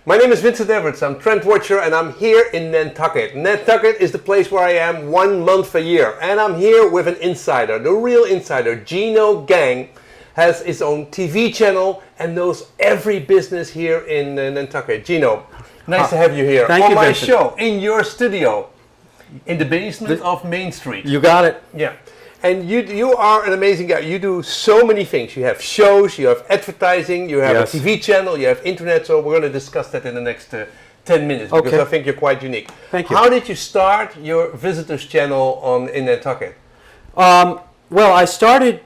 My name is Vincent Everts. I'm Trend Watcher and I'm here in Nantucket. Nantucket is the place where I am 1 month a year. And I'm here with an insider, the real insider. Geno Geng has his own TV channel and knows every business here in Nantucket. Geno, nice to have you here Thank on you, my Vincent. show, in your studio, in the basement of Main Street. You got it. Yeah. And you are an amazing guy. You do so many things. You have shows, you have advertising, you have Yes. a TV channel, you have internet. So we're going to discuss that in the next 10 minutes because Okay. I think you're quite unique. Thank you. How did you start your visitors channel in Nantucket? Well, I started,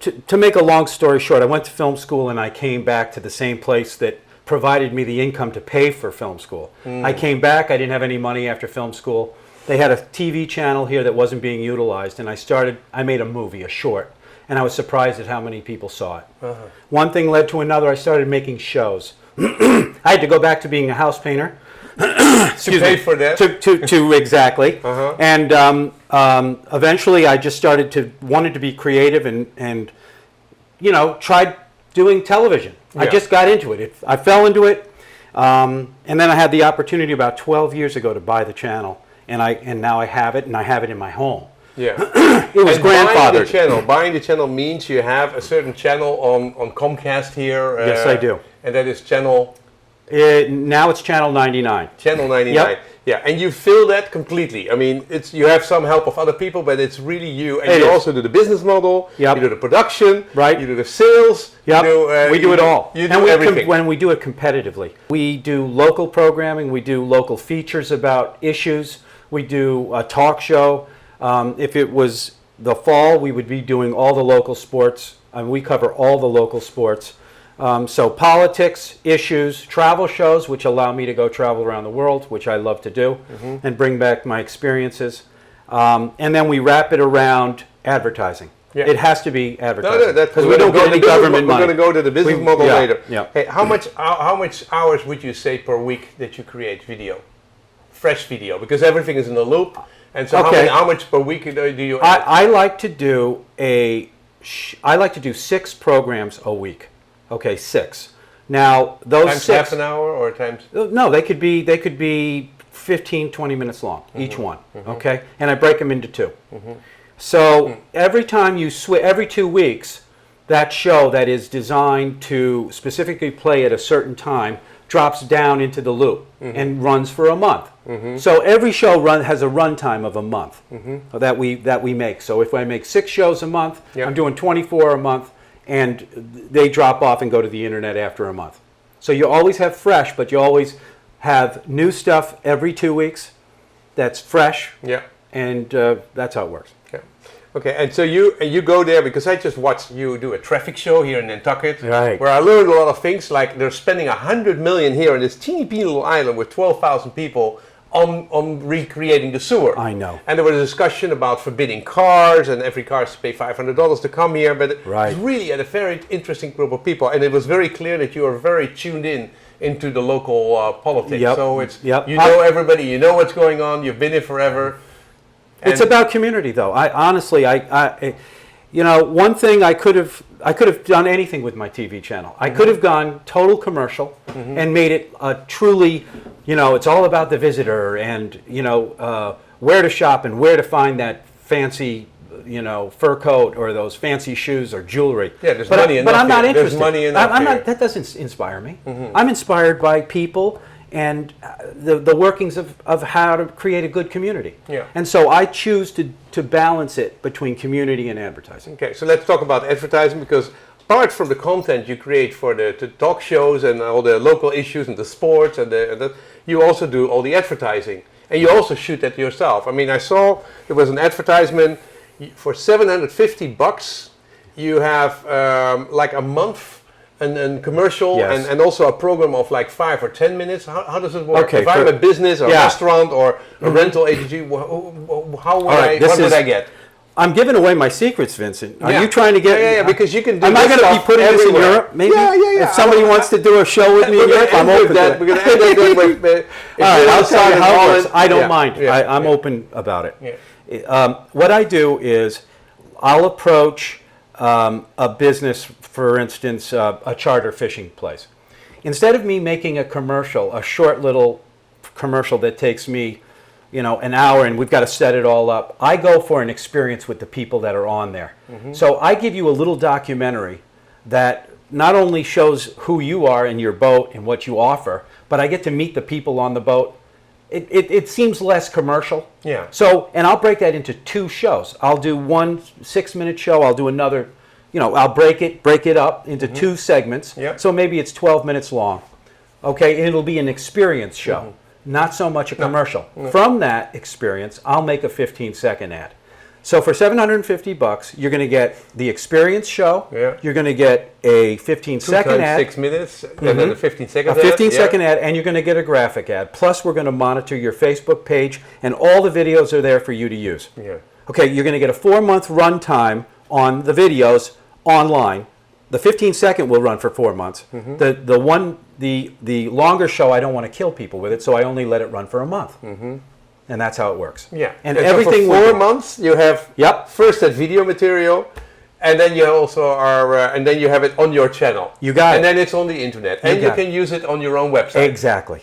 to make a long story short, I went to film school and I came back to the same place that provided me the income to pay for film school. I came back, I didn't have any money after film school. They had a TV channel here that wasn't being utilized, and I made a movie, a short, and I was surprised at how many people saw it. One thing led to another. I started making shows. I had to go back to being a house painter. To pay for that? To exactly. And eventually I just wanted to be creative and tried doing television. I just got into it. I fell into it, and then I had the opportunity about 12 years ago to buy the channel. And now I have it, and I have it in my home. Yeah. It was grandfathered. Buying the channel means you have a certain channel on Comcast here. Yes, I do. And that is channel? Now it's channel 99. Channel 99. Yep. Yeah, and you fill that completely. I mean, you have some help of other people, but it's really you. And you also do the business model. Yep. You do the production. Right. You do the sales. Yep. We do it all. You do everything. When we do it competitively. We do local programming. We do local features about issues. We do a talk show. If it was the fall, we would be doing all the local sports. We cover all the local sports. So politics, issues, travel shows, which allow me to go travel around the world, which I love to do, and bring back my experiences. And then we wrap it around advertising. Yeah. It has to be advertising. Because we don't get any government money. We're going to go to the business model later. Yeah. Hey, how much hours would you say per week that you create video? Fresh video, because everything is in a loop. And so how much per week do you I like to do I like to do 6 programs a week. Okay, 6. Now those times 6, half an hour or times? No, they could be 15, 20 minutes long, each one. Okay, and I break them into 2. So every time you every 2 weeks, that show that is designed to specifically play at a certain time drops down into the loop and runs for a month. So every show has a run time of a month that we make. So if I make 6 shows a month, I'm doing 24 a month, and they drop off and go to the internet after a month. So you always have fresh, but you always have new stuff every 2 weeks that's fresh. Yeah. And that's how it works. Yeah. Okay, and so you go there because I just watched you do a traffic show here in Nantucket, right, where I learned a lot of things, like they're spending $100 million here on this teeny little island with 12,000 people on recreating the sewer. I know. And there was a discussion about forbidding cars, and every car has to pay $500 to come here, but it was really a very interesting group of people, and it was very clear that you are very tuned into the local politics. Yep. So you know everybody, you know what's going on, you've been here forever. It's about community, though. Honestly, one thing I could have done anything with my TV channel. I could have gone total commercial and made it truly, it's all about the visitor and where to shop and where to find that fancy, fur coat or those fancy shoes or jewelry. Yeah, there's money enough. But I'm not interested. There's money enough. That doesn't inspire me. I'm inspired by people and the workings of how to create a good community. Yeah. And so I choose to balance it between community and advertising. Okay, so let's talk about advertising, because apart from the content you create for the talk shows and all the local issues and the sports and you also do all the advertising. And you also shoot that yourself. I mean, I saw there was an advertisement for $750. You have like a month and commercial, yes, and also a program of like 5 or 10 minutes. How does it work? Okay, if I'm a business or a restaurant or a rental agency, what would I get? I'm giving away my secrets, Vincent. Are you trying to get? Yeah, because you can do. Am I going to be putting this in Europe? Maybe. Yeah. If somebody wants to do a show with me in Europe, I'm open to that. We're going to end that. All right, I'll tell you how it works. I don't mind. I'm open about it. What I do is, I'll approach a business, for instance, a charter fishing place, instead of me making a commercial, a short little commercial that takes me, an hour and we've got to set it all up, I go for an experience with the people that are on there. So I give you a little documentary that not only shows who you are in your boat and what you offer, but I get to meet the people on the boat. It seems less commercial. Yeah. So, and I'll break that into 2 shows. I'll do one 6-minute show. I'll do another, I'll break it up into 2 segments. Yep. So maybe it's 12 minutes long. Okay, and it'll be an experience show, not so much a commercial. No. From that experience, I'll make a 15-second ad. So for $750, you're going to get the experience show. Yeah. You're going to get a 15-second ad. 6 minutes, and then a 15-second A 15-second ad, and you're going to get a graphic ad. Plus, we're going to monitor your Facebook page, and all the videos are there for you to use. Yeah. Okay, you're going to get a 4-month run time on the videos online. The 15-second will run for 4 months. The longer show, I don't want to kill people with it, so I only let it run for a month. And that's how it works. Yeah. And so everything for 4 months, you have first that video material, and then you also and then you have it on your channel. You got it. And then it's on the internet, and you can use it on your own website. Exactly.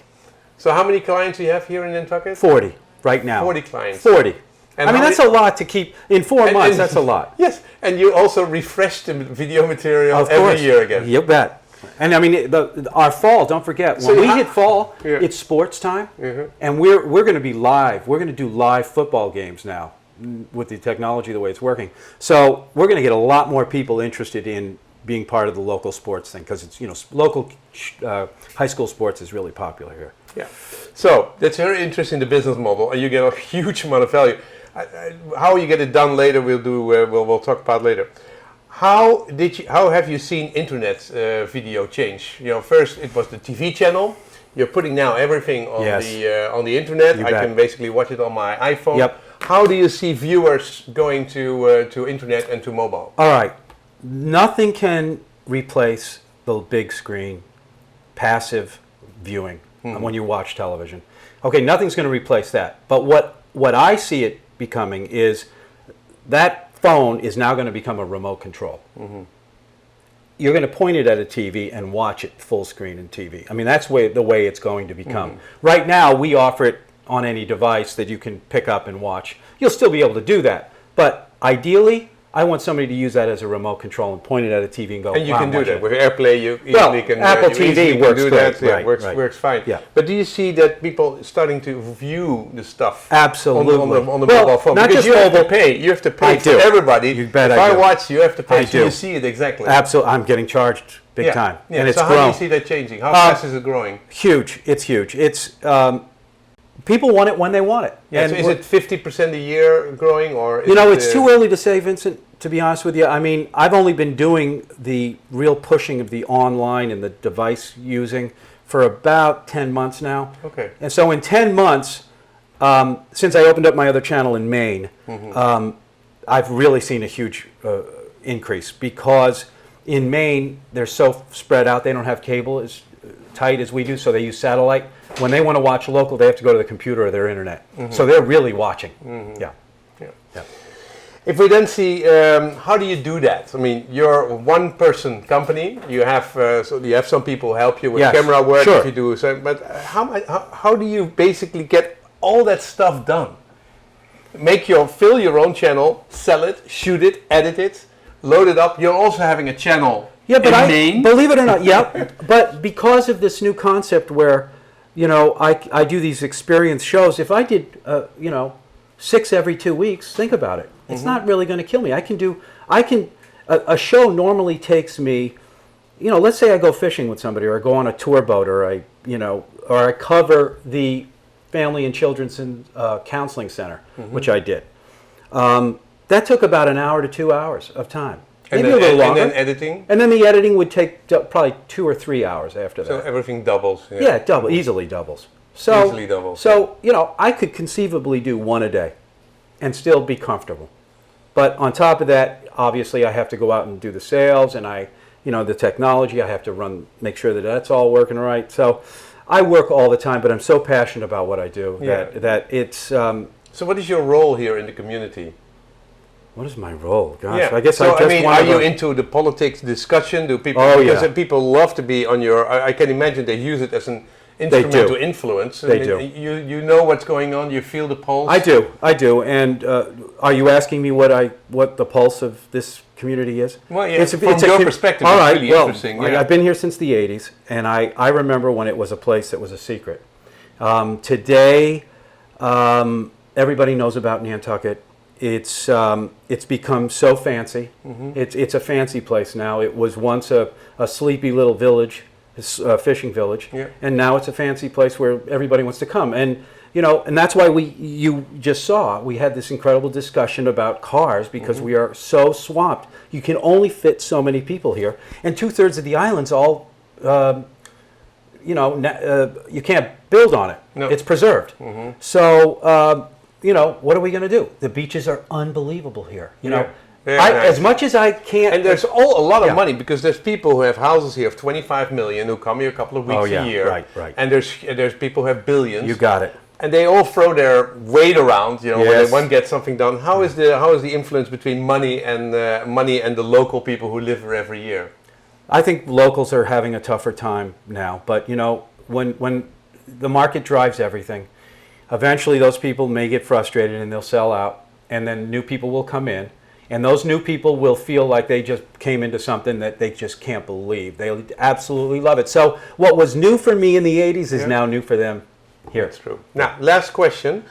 So how many clients do you have here in Nantucket? 40 right now. 40 clients. 40. And I mean, that's a lot to keep in 4 months. That's a lot. Yes, and you also refresh the video material Of every course. year again. You bet. And I mean, our fall, don't forget, So when we hit fall, Yeah. it's sports time, and we're going to be live. We're going to do live football games now with the technology the way it's working. So we're going to get a lot more people interested in being part of the local sports thing, because it's, local high school sports is really popular here. Yeah. So that's very interesting, the business model, and you get a huge amount of value. How you get it done later, we'll talk about later. How have you seen internet video change? First it was the TV channel. You're putting now everything on on the internet. I can basically watch it on my iPhone. Yep. How do you see viewers going to internet and to mobile? All right. Nothing can replace the big screen, passive viewing when you watch television. Okay, nothing's going to replace that. But what I see it becoming is that phone is now going to become a remote control. You're going to point it at a TV and watch it full screen in TV. I mean, that's the way it's going to become. Right now, we offer it on any device that you can pick up and watch. You'll still be able to do that. But ideally, I want somebody to use that as a remote control and point it at a TV and go, and you wow, can do watch that it. with AirPlay. You easily can. Apple you TV easily can works do great. that. Yeah, Right, works fine. Yeah. But do you see that people starting to view the stuff? Absolutely. On the mobile phone? Not Because just you have to mobile. pay. You have to pay I for do. everybody. You bet if I I do. watch, you have to pay. I So do. you see it exactly. Absolutely. I'm getting charged big time. Yeah. And it's so grown. how do you see that changing? How fast is it growing? Huge. It's huge. It's people want it when they want it. Yeah. And So is it 50% a year growing, or is it's too early to say, Vincent. To be honest with you, I mean, I've only been doing the real pushing of the online and the device using for about 10 months now. Okay. And so in 10 months, since I opened up my other channel in Maine, I've really seen a huge increase, because in Maine, they're so spread out. They don't have cable as tight as we do, so they use satellite. When they want to watch local, they have to go to the computer or their internet. So they're really watching. Yeah. If we then see, how do you do that? I mean, you're a one-person company. You have some people help you with camera work. Sure. If you do so, but how do you basically get all that stuff done? Fill your own channel, sell it, shoot it, edit it, load it up. You're also having a channel. Yeah, but in Maine. believe it or not, but because of this new concept where, I do these experience shows. If I did, 6 every 2 weeks, think about it. It's not really going to kill me. A show normally takes me, let's say I go fishing with somebody, or I go on a tour boat, or I cover the Family and Children's Counseling Center, which I did. That took about an hour to 2 hours of time. Maybe a little longer. And then editing? And then the editing would take probably 2 or 3 hours after that. So everything doubles. Yeah, easily doubles. Easily doubles. So, I could conceivably do one a day and still be comfortable. But on top of that, obviously I have to go out and do the sales, and the technology, I have to make sure that that's all working right. So I work all the time, but I'm so passionate about what I do that it's... So what is your role here in the community? What is my role? Gosh, Yeah. I guess So, I just want are to you into the politics discussion? Do people? Oh, because yeah. people love to be on your. I can imagine they use it as an instrument do. to influence. They do. You know what's going on. You feel the pulse. I do. And are you asking me what the pulse of this community is? Well, yeah. From your perspective, all right, it's really well, interesting. Yeah. I've been here since the '80s, and I remember when it was a place that was a secret. Today, everybody knows about Nantucket. It's become so fancy. Mm-hmm. It's a fancy place now. It was once a sleepy little village, a fishing village, Yeah. and now it's a fancy place where everybody wants to come. And and that's why you just saw we had this incredible discussion about cars because Mm-hmm. we are so swamped. You can only fit so many people here, and 2/3 of the island's all. You can't build on it. No. It's preserved. Mm-hmm. So, what are we going to do? The beaches are unbelievable here. Yeah. Nice. As much as I can't. And there's a lot of Yeah. money because there's people who have houses here of 25 million who come here a couple of weeks a year. Right. And there's people who have billions. You got it. And they all throw their weight around, when Yes. they want to get something done. How is the influence between money and the local people who live here every year? I think locals are having a tougher time now, but when the market drives everything, eventually those people may get frustrated and they'll sell out, and then new people will come in, and those new people will feel like they just came into something that they just can't believe. They absolutely love it. So what was new for me in the '80s is now new for them here. That's true. Now, last question.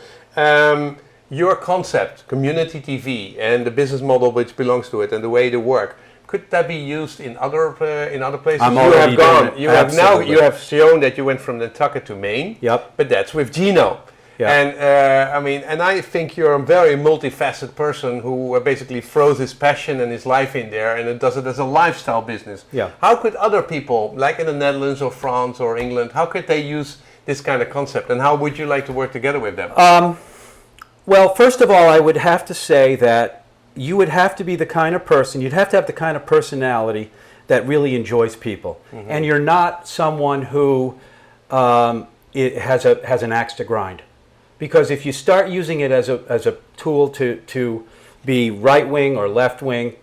Your concept, community TV, and the business model which belongs to it, and the way they work, could that be used in other places? I'm you already have gone. doing it. You have now. Absolutely. You have shown that you went from Nantucket to Maine. Yep. But that's with Geno. Yeah. And I think you're a very multifaceted person who basically throws his passion and his life in there, and it does it as a lifestyle business. Yeah. How could other people, like in the Netherlands or France or England, how could they use this kind of concept, and how would you like to work together with them? Well, first of all, I would have to say that you would have to be the kind of person, you'd have to have the kind of personality that really enjoys people. Mm-hmm. And you're not someone who has an axe to grind. Because if you start using it as a tool to be right-wing or left-wing,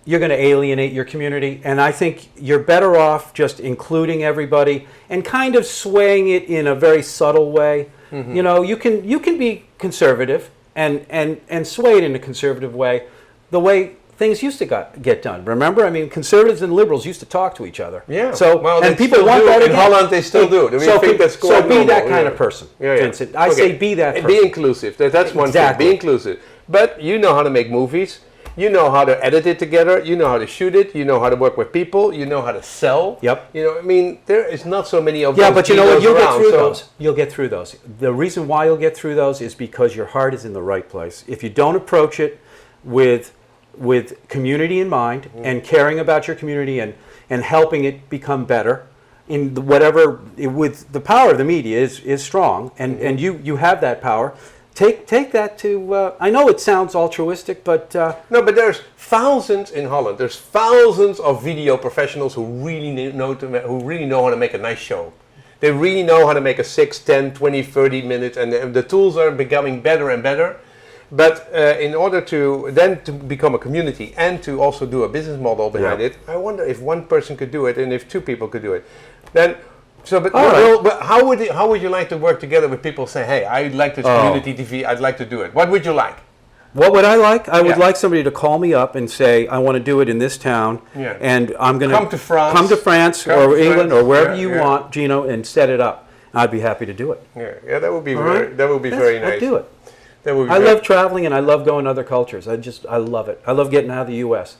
you're going to alienate your community. And I think you're better off just including everybody and kind of swaying it in a very subtle way. Mm-hmm. You can be conservative and sway it in a conservative way, the way things used to get done. Remember, I mean, conservatives and liberals used to talk to each other. Yeah. So and people want that in again. Holland. They still do. So be that kind yeah. of person, Yeah. Vincent. I say be that person. Be inclusive. That's one thing. Be inclusive. But you know how to make movies. You know how to edit it together. You know how to shoot it. You know how to work with people. You know how to sell. Yep. There is not so many of those. Yeah, but you know what? You'll get through so those. You'll get through those. The reason why you'll get through those is because your heart is in the right place. If you don't approach it with community in mind and caring about your community and helping it become better in with the power of the media is strong, and you have that power. Take that to. I know it sounds altruistic, but no. But there's thousands in Holland. There's thousands of video professionals who really know how to make a nice show. They really know how to make a 6, 10, 20, 30 minutes, and the tools are becoming better and better. But in order to become a community and to also do a business model behind it, I wonder if one person could do it and if two people could do it. Then. But how would you like to work together with people say, hey, I'd like this community TV, I'd like to do it. What would you like? What would I like? I would like somebody to call me up and say, I want to do it in this town, and I'm going to come to France or England or wherever you want, Geno, and set it up. I'd be happy to do it. Yeah, that would be very nice. I'd do it. I love traveling and I love going to other cultures. I love it. I love getting out of the U.S.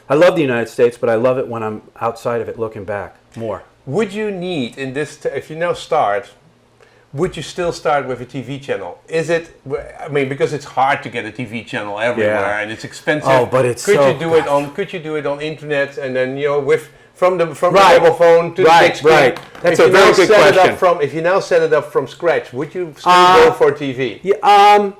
I love the United States, but I love it when I'm outside of it looking back more. Would you need in this, if you now start, would you still start with a TV channel? Is it, because it's hard to get a TV channel everywhere and it's expensive. Oh, but it's Could you do it on internet and then, from the mobile phone to the big screen? Right. That's a very good question. If you now set it up from scratch, would you still go for TV? Yeah,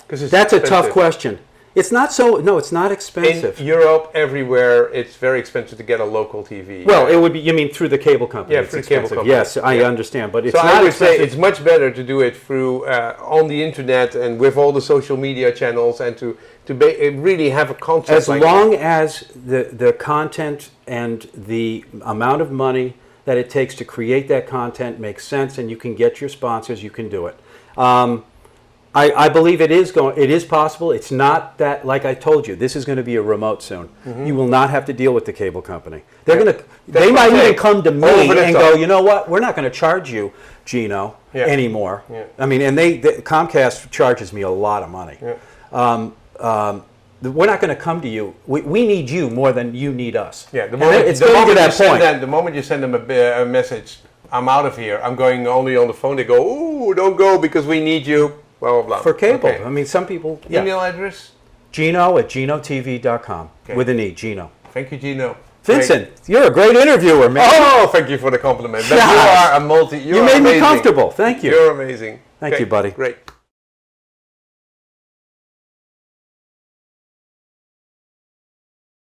that's a tough question. It's not so. No, it's not In expensive. Europe, everywhere, it's very expensive to get a local TV. Well, it would be. You mean through the cable company? Yeah, it's through the cable expensive. company. Yes, I Yeah. understand, but it's So not I would say expensive. it's much better to do it through on the internet and with all the social media channels, and to really have a concept. As long as the content and the amount of money that it takes to create that content makes sense, and you can get your sponsors, you can do it. I believe it is possible. It's not that, like I told you, this is going to be a remote soon. You will not have to deal with the cable company. They might even come to me and go, you know what, we're not going to charge you, Geno, anymore. Yeah. I mean, and Comcast charges me a lot of money. Yeah. We're not going to come to you. We need you more than you need us. Yeah, the moment you send them a message, I'm out of here. I'm going only on the phone. They go, ooh, don't go because we need you. Blah blah blah. For cable, Okay. I mean, some people. Email address? Geno@genotv.com with an E. Geno. Thank you, Geno. Vincent, you're a great interviewer, man. Oh, thank you for the compliment. But you are a You made me amazing. comfortable. Thank you. You're amazing. Thank you, buddy. Great.